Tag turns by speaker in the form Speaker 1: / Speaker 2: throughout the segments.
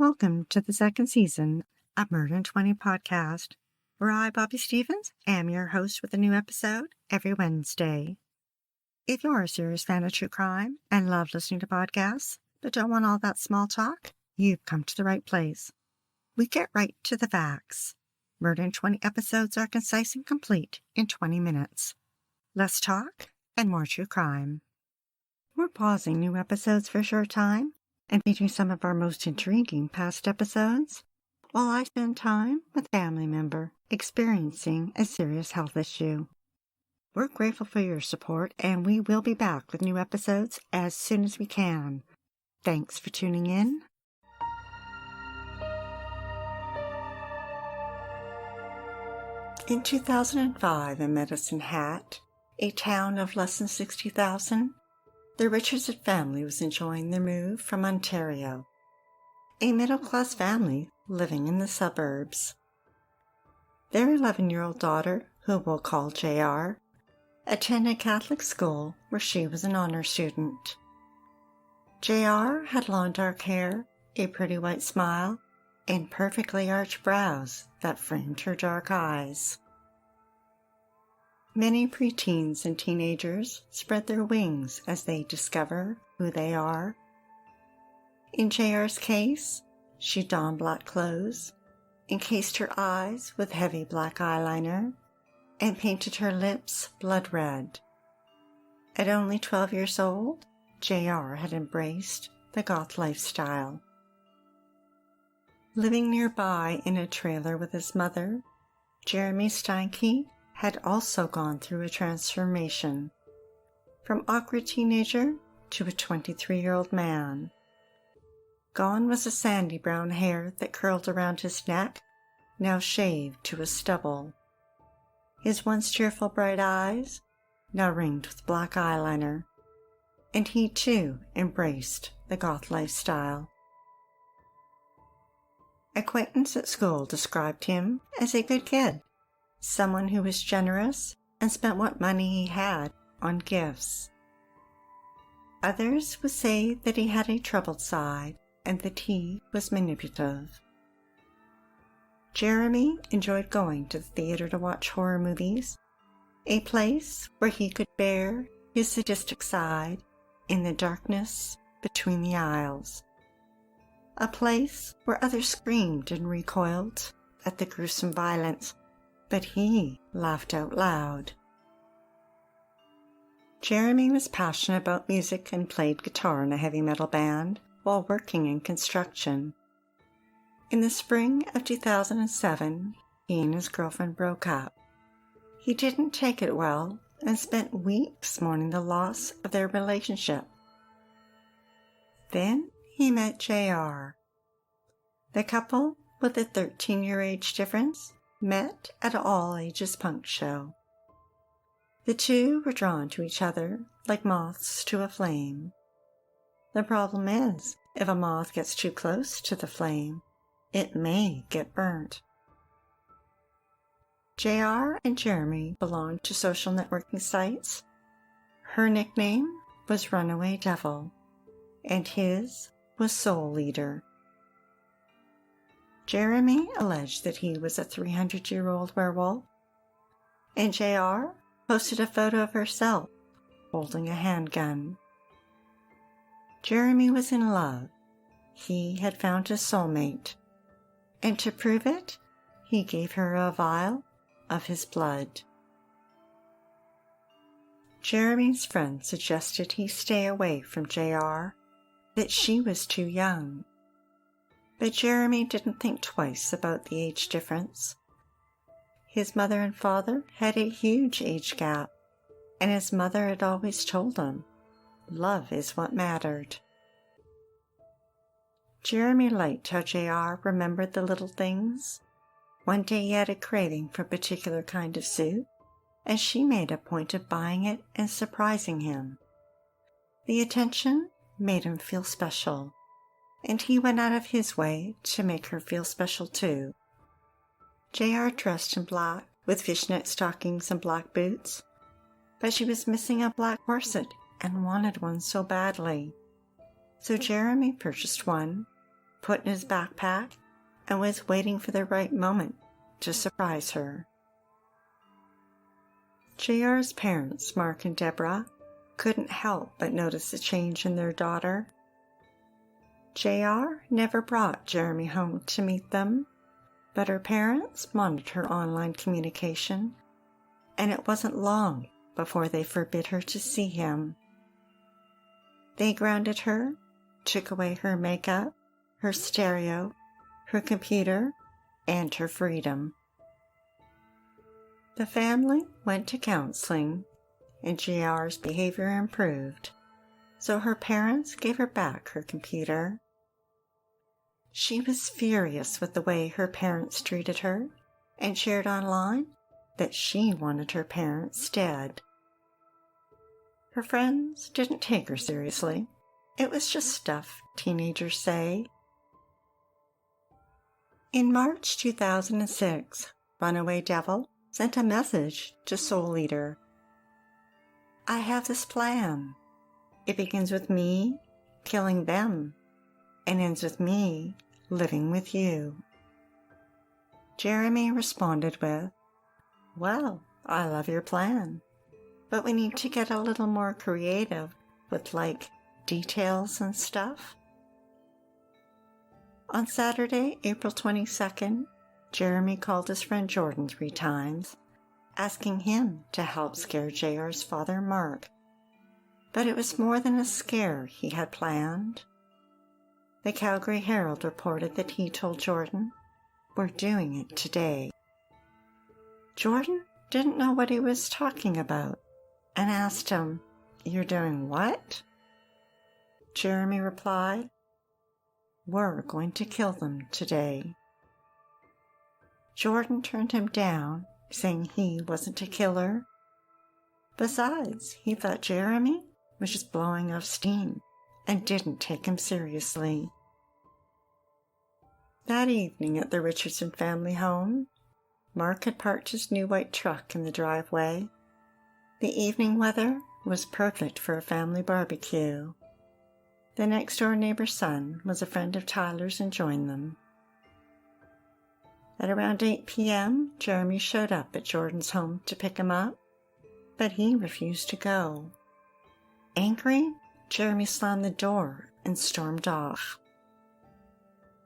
Speaker 1: welcome to the second season of Murder in 20 podcast, where I, Bobby Stevens, am your host with a new episode every Wednesday. If you're a serious fan of true crime and love listening to podcasts, but don't want all that small talk, you've come to the right place. We get right to the facts. Murder in 20 episodes are concise and complete in 20 minutes. Less talk and more true crime. We're pausing new episodes for a short time and featuring some of our most intriguing past episodes while I spend time with a family member experiencing a serious health issue. We're grateful for your support, and we will be back with new episodes as soon as we can. Thanks for tuning in. In 2005 in Medicine Hat, a town of less than 60,000, the Richardson family was enjoying their move from Ontario, a middle-class family living in the suburbs. Their 11-year-old daughter, who we'll call JR, attended Catholic school where she was an honor student. JR had long dark hair, a pretty white smile, and perfectly arched brows that framed her dark eyes. Many preteens and teenagers spread their wings as they discover who they are. In JR's case, she donned black clothes, encased her eyes with heavy black eyeliner, and painted her lips blood red. At only 12 years old, JR had embraced the goth lifestyle. Living nearby in a trailer with his mother, Jeremy Steinke had also gone through a transformation, from awkward teenager to a 23-year-old man. Gone was the sandy brown hair that curled around his neck, now shaved to a stubble. His once cheerful bright eyes, now ringed with black eyeliner, and he too embraced the goth lifestyle. Acquaintance at school described him as a good kid, someone who was generous and spent what money he had on gifts. Others would say that he had a troubled side and that he was manipulative. Jeremy enjoyed going to the theater to watch horror movies, a place where he could bear his sadistic side in the darkness between the aisles, a place where others screamed and recoiled at the gruesome violence, but he laughed out loud. Jeremy was passionate about music and played guitar in a heavy metal band while working in construction. In the spring of 2007, he and his girlfriend broke up. He didn't take it well and spent weeks mourning the loss of their relationship. Then he met JR. The couple, with a 13-year age difference, met at an all-ages punk show. The two were drawn to each other like moths to a flame. The problem is, if a moth gets too close to the flame, it may get burnt. JR and Jeremy belonged to social networking sites. Her nickname was Runaway Devil, and his was Soul Leader. Jeremy alleged that he was a 300-year-old werewolf, and JR posted a photo of herself holding a handgun. Jeremy was in love. He had found his soulmate, and to prove it, he gave her a vial of his blood. Jeremy's friend suggested he stay away from JR, that she was too young. But Jeremy didn't think twice about the age difference. His mother and father had a huge age gap, and his mother had always told him, love is what mattered. Jeremy liked how JR remembered the little things. One day he had a craving for a particular kind of soup, and she made a point of buying it and surprising him. The attention made him feel special, and he went out of his way to make her feel special too. JR dressed in black with fishnet stockings and black boots, but she was missing a black corset and wanted one so badly. So Jeremy purchased one, put in his backpack, and was waiting for the right moment to surprise her. JR's parents, Mark and Deborah, couldn't help but notice the change in their daughter. JR never brought Jeremy home to meet them, but her parents monitored online communication, and it wasn't long before they forbid her to see him. They grounded her, took away her makeup, her stereo, her computer, and her freedom. The family went to counseling, and JR's behavior improved, so her parents gave her back her computer. She was furious with the way her parents treated her and shared online that she wanted her parents dead. Her friends didn't take her seriously. It was just stuff teenagers say. In March 2006, Runaway Devil sent a message to Soul Eater. I have this plan. It begins with me killing them and ends with me living with you. Jeremy responded with, well, I love your plan, but we need to get a little more creative with details and stuff. On Saturday, April 22nd, Jeremy called his friend Jordan 3 times, asking him to help scare JR's father, Mark. But it was more than a scare he had planned. The Calgary Herald reported that he told Jordan, we're doing it today. Jordan didn't know what he was talking about and asked him, you're doing what? Jeremy replied, we're going to kill them today. Jordan turned him down, saying he wasn't a killer. Besides, he thought Jeremy was just blowing off steam and didn't take him seriously. That evening at the Richardson family home, Mark had parked his new white truck in the driveway. The evening weather was perfect for a family barbecue. The next-door neighbor's son was a friend of Tyler's and joined them. At around 8 p.m., Jeremy showed up at Jordan's home to pick him up, but he refused to go. Angry, Jeremy slammed the door and stormed off.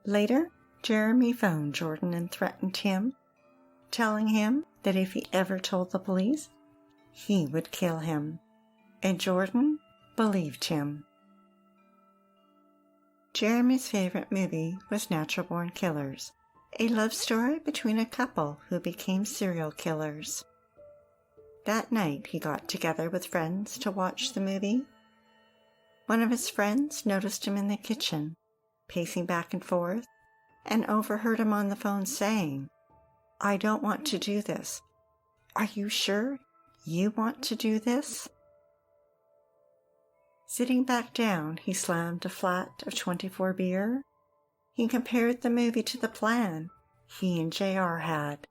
Speaker 1: Later, Jeremy phoned Jordan and threatened him, telling him that if he ever told the police, he would kill him, and Jordan believed him. Jeremy's favorite movie was Natural Born Killers, a love story between a couple who became serial killers. That night, he got together with friends to watch the movie. One of his friends noticed him in the kitchen, pacing back and forth, and overheard him on the phone saying, I don't want to do this. Are you sure you want to do this? Sitting back down, he slammed a flat of 24 beer. He compared the movie to the plan he and JR had,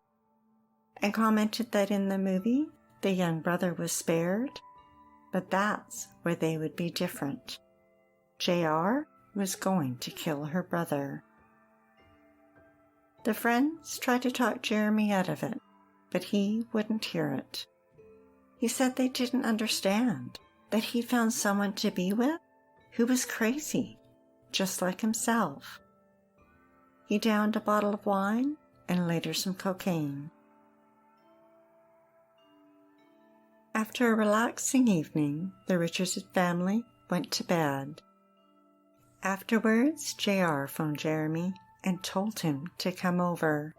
Speaker 1: and commented that in the movie, the young brother was spared, but that's where they would be different. JR was going to kill her brother. The friends tried to talk Jeremy out of it, but he wouldn't hear it. He said they didn't understand that he'd found someone to be with who was crazy, just like himself. He downed a bottle of wine and later some cocaine. After a relaxing evening, the Richardson family went to bed. Afterwards, JR phoned Jeremy and told him to come over.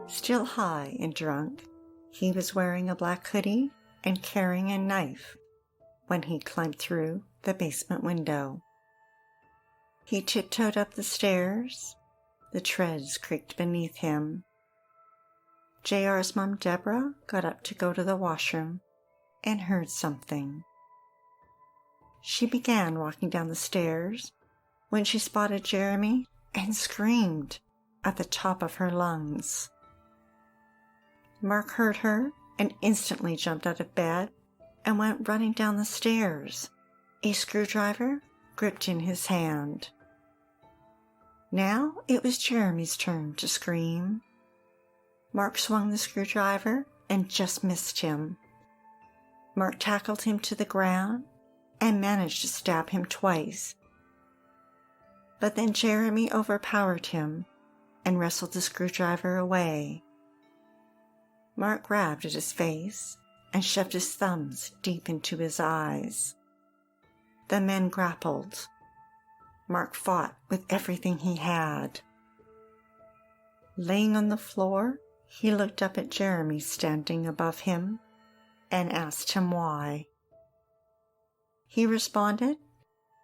Speaker 1: Still high and drunk, he was wearing a black hoodie and carrying a knife when he climbed through the basement window. He tiptoed up the stairs. The treads creaked beneath him. JR's mom, Deborah, got up to go to the washroom and heard something. She began walking down the stairs when she spotted Jeremy and screamed at the top of her lungs. Mark heard her and instantly jumped out of bed and went running down the stairs. A screwdriver gripped in his hand. Now it was Jeremy's turn to scream. Mark swung the screwdriver and just missed him. Mark tackled him to the ground and managed to stab him twice. But then Jeremy overpowered him and wrestled the screwdriver away. Mark grabbed at his face and shoved his thumbs deep into his eyes. The men grappled. Mark fought with everything he had. Laying on the floor, he looked up at Jeremy standing above him and asked him why. He responded,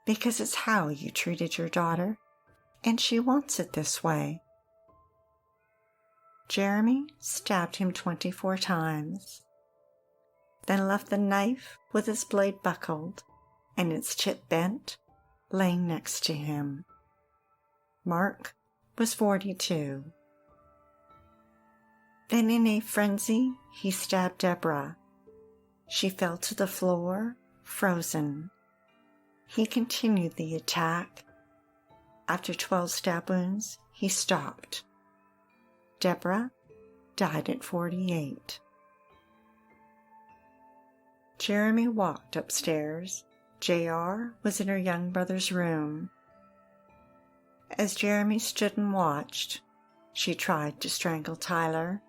Speaker 1: "Because it's how you treated your daughter, and she wants it this way." Jeremy stabbed him 24 times, then left the knife with its blade buckled and its tip bent, laying next to him. Mark was 42. Then in a frenzy, he stabbed Deborah. She fell to the floor, frozen. He continued the attack. After 12 stab wounds, he stopped. Deborah died at 48. Jeremy walked upstairs. JR was in her young brother's room. As Jeremy stood and watched, she tried to strangle Tyler,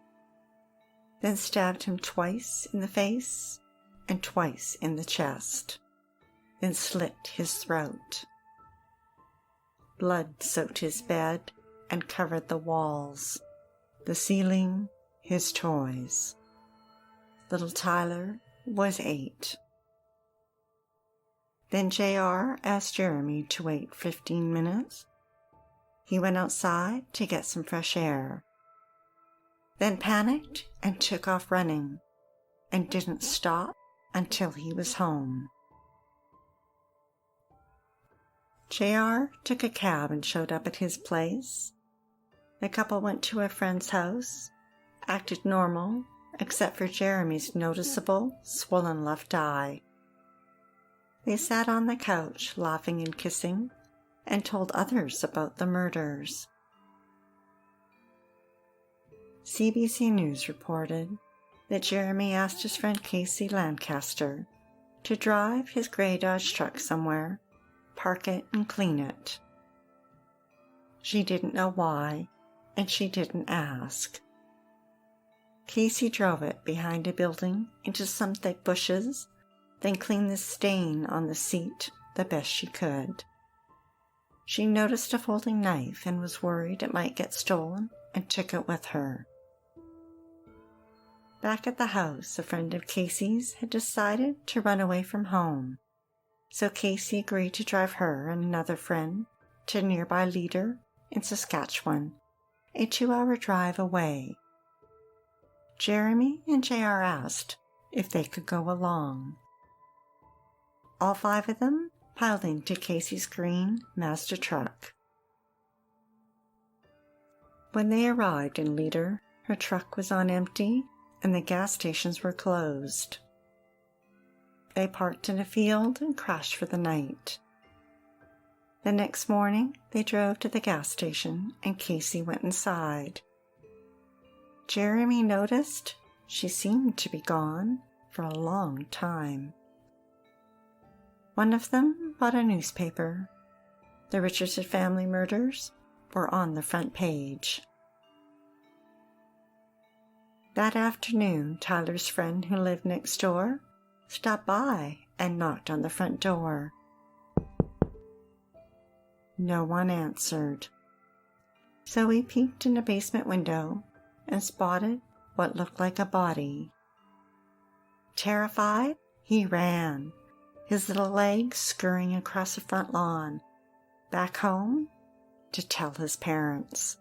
Speaker 1: then stabbed him twice in the face and twice in the chest, then slit his throat. Blood soaked his bed and covered the walls, the ceiling, his toys. Little Tyler was 8. Then JR asked Jeremy to wait 15 minutes. He went outside to get some fresh air, then panicked and took off running, and didn't stop until he was home. JR took a cab and showed up at his place. The couple went to a friend's house, acted normal, except for Jeremy's noticeable, swollen left eye. They sat on the couch, laughing and kissing, and told others about the murders. CBC News reported that Jeremy asked his friend Casey Lancaster to drive his gray Dodge truck somewhere, park it, and clean it. She didn't know why, and she didn't ask. Casey drove it behind a building into some thick bushes, then cleaned the stain on the seat the best she could. She noticed a folding knife and was worried it might get stolen and took it with her. Back at the house, a friend of Casey's had decided to run away from home, so Casey agreed to drive her and another friend to nearby Leader in Saskatchewan, a 2-hour drive away. Jeremy and JR asked if they could go along. All 5 of them piled into Casey's green Mazda truck. When they arrived in Leader, her truck was on empty and the gas stations were closed. They parked in a field and crashed for the night. The next morning, they drove to the gas station and Casey went inside. Jeremy noticed she seemed to be gone for a long time. One of them bought a newspaper. The Richardson family murders were on the front page. That afternoon, Tyler's friend who lived next door stopped by and knocked on the front door. No one answered. So he peeked in a basement window and spotted what looked like a body. Terrified, he ran, his little legs scurrying across the front lawn, back home to tell his parents.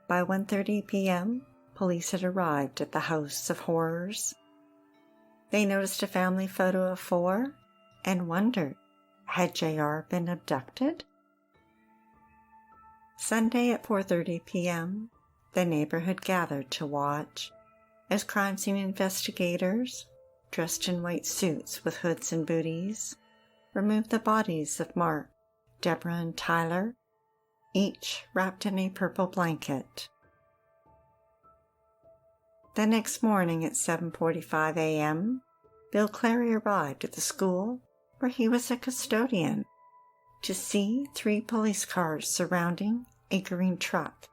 Speaker 1: By 1:30 p.m., police had arrived at the House of Horrors. They noticed a family photo of 4 and wondered, had JR been abducted? Sunday at 4:30 p.m., the neighborhood gathered to watch as crime scene investigators, dressed in white suits with hoods and booties, removed the bodies of Mark, Deborah, and Tyler, each wrapped in a purple blanket. The next morning at 7:45 a.m., Bill Clary arrived at the school where he was a custodian to see 3 police cars surrounding a green truck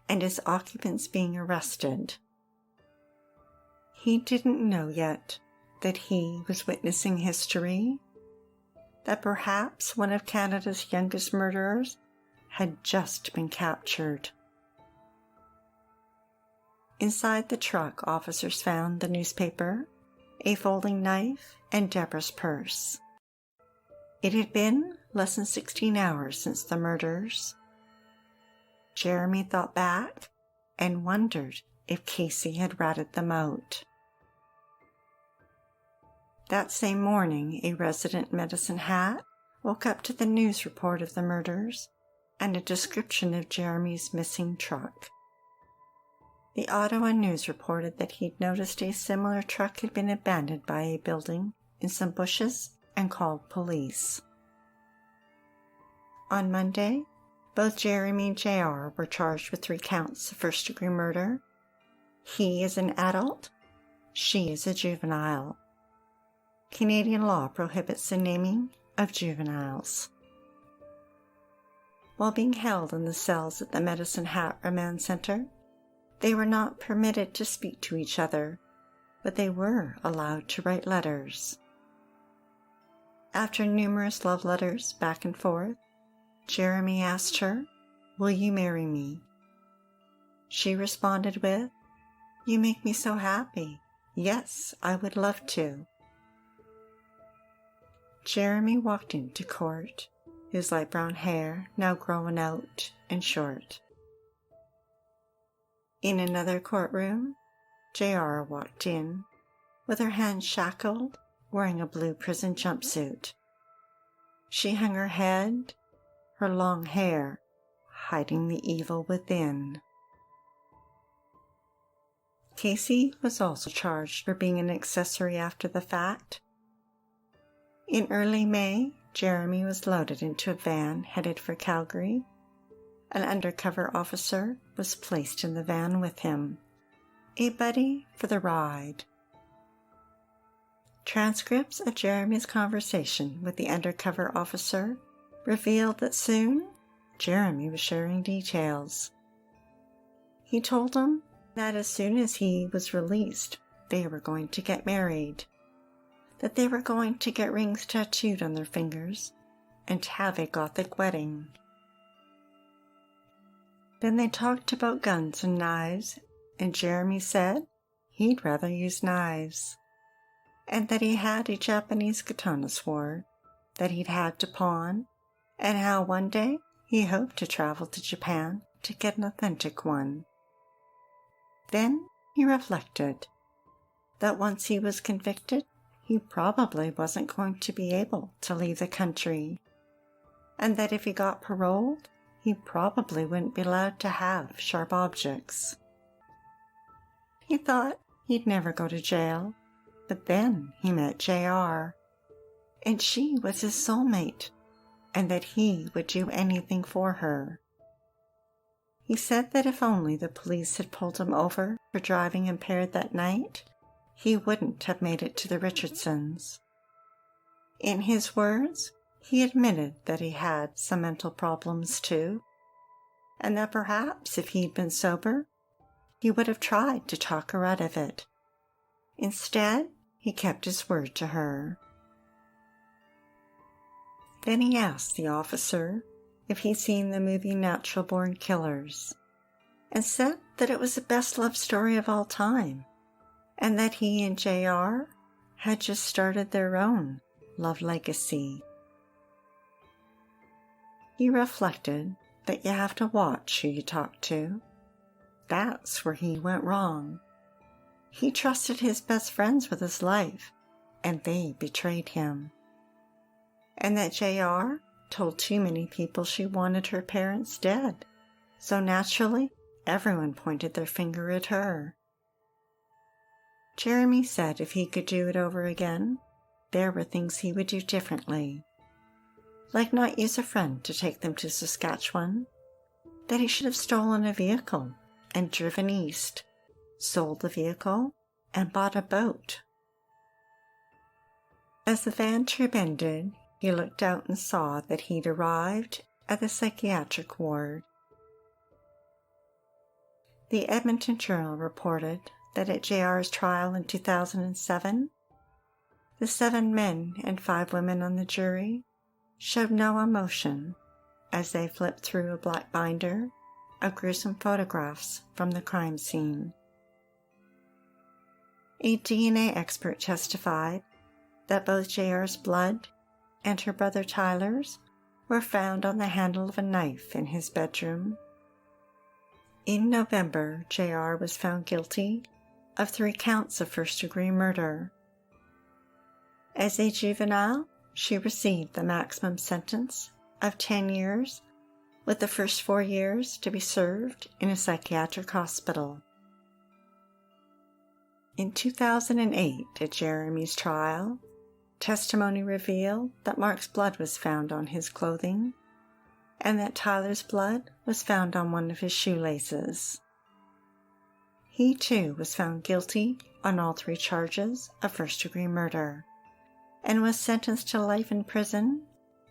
Speaker 1: and its occupants being arrested. He didn't know yet that he was witnessing history, that perhaps one of Canada's youngest murderers had just been captured. Inside the truck, officers found the newspaper, a folding knife, and Deborah's purse. It had been less than 16 hours since the murders. Jeremy thought back and wondered if Casey had ratted them out. That same morning, a resident in Medicine Hat woke up to the news report of the murders and a description of Jeremy's missing truck. The Ottawa News reported that he'd noticed a similar truck had been abandoned by a building in some bushes and called police. On Monday, both Jeremy and JR were charged with 3 counts of first-degree murder. He is an adult, she is a juvenile. Canadian law prohibits the naming of juveniles. While being held in the cells at the Medicine Hat Remand Center, they were not permitted to speak to each other, but they were allowed to write letters. After numerous love letters back and forth, Jeremy asked her, "Will you marry me?" She responded with, "You make me so happy. Yes, I would love to." Jeremy walked into court, his light brown hair now growing out and short. In another courtroom, JR walked in, with her hands shackled, wearing a blue prison jumpsuit. She hung her head, her long hair hiding the evil within. Casey was also charged for being an accessory after the fact. In early May, Jeremy was loaded into a van headed for Calgary. An undercover officer was placed in the van with him, a buddy for the ride. Transcripts of Jeremy's conversation with the undercover officer revealed that soon Jeremy was sharing details. He told him that as soon as he was released, they were going to get married, that they were going to get rings tattooed on their fingers and have a Gothic wedding. Then they talked about guns and knives, and Jeremy said he'd rather use knives, and that he had a Japanese katana sword that he'd had to pawn, and how one day he hoped to travel to Japan to get an authentic one. Then he reflected that once he was convicted, he probably wasn't going to be able to leave the country, and that if he got paroled, he probably wouldn't be allowed to have sharp objects. He thought he'd never go to jail, but then he met JR, and she was his soulmate, and that he would do anything for her. He said that if only the police had pulled him over for driving impaired that night, he wouldn't have made it to the Richardsons. In his words, he admitted that he had some mental problems too, and that perhaps if he'd been sober, he would have tried to talk her out of it. Instead, he kept his word to her. Then he asked the officer if he'd seen the movie Natural Born Killers, and said that it was the best love story of all time, and that he and JR had just started their own love legacy. He reflected that you have to watch who you talk to. That's where he went wrong. He trusted his best friends with his life, and they betrayed him. And that JR told too many people she wanted her parents dead, so naturally everyone pointed their finger at her. Jeremy said if he could do it over again, there were things he would do differently, like not use a friend to take them to Saskatchewan, that he should have stolen a vehicle and driven east, sold the vehicle, and bought a boat. As the van trip ended, he looked out and saw that he'd arrived at the psychiatric ward. The Edmonton Journal reported that at JR's trial in 2007, the 7 men and 5 women on the jury showed no emotion as they flipped through a black binder of gruesome photographs from the crime scene. A DNA expert testified that both JR's blood and her brother Tyler's were found on the handle of a knife in his bedroom. In November, JR was found guilty of 3 counts of first-degree murder. As a juvenile, she received the maximum sentence of 10 years, with the first 4 years to be served in a psychiatric hospital. In 2008, at Jeremy's trial, testimony revealed that Mark's blood was found on his clothing and that Tyler's blood was found on one of his shoelaces. He too was found guilty on all 3 charges of first-degree murder and was sentenced to life in prison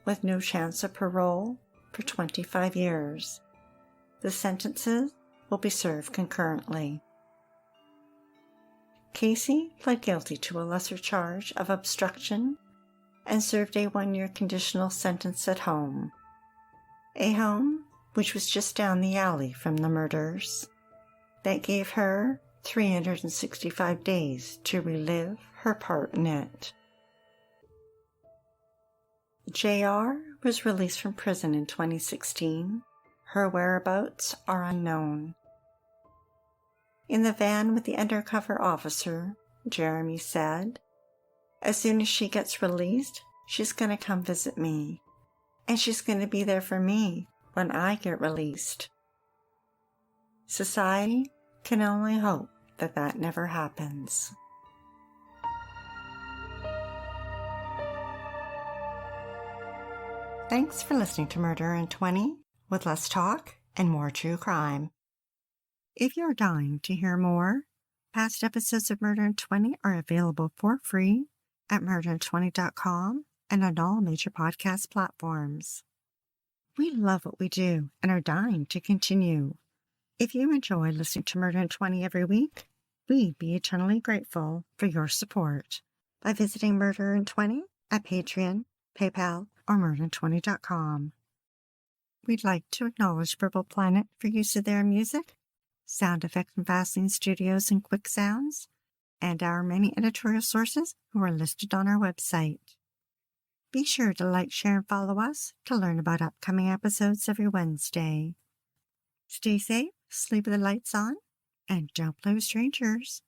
Speaker 1: with no chance of parole for 25 years. The sentences will be served concurrently. Casey pled guilty to a lesser charge of obstruction and served a 1-year conditional sentence at home. A home which was just down the alley from the murders. That gave her 365 days to relive her part in it. JR was released from prison in 2016. Her whereabouts are unknown. In the van with the undercover officer, Jeremy said, "As soon as she gets released, she's going to come visit me. And she's going to be there for me when I get released." Society can only hope that that never happens. Thanks for listening to Murder in 20, with less talk and more true crime. If you're dying to hear more, past episodes of Murder in 20 are available for free at murderin20.com and on all major podcast platforms. We love what we do and are dying to continue. If you enjoy listening to Murder in 20 every week, we'd be eternally grateful for your support by visiting Murder in 20 at Patreon, PayPal, or murderin20.com. We'd like to acknowledge Purple Planet for use of their music, sound effects from Vaseline Studios and Quick Sounds, and our many editorial sources who are listed on our website. Be sure to like, share, and follow us to learn about upcoming episodes every Wednesday. Stay safe, sleep with the lights on, and don't play with strangers.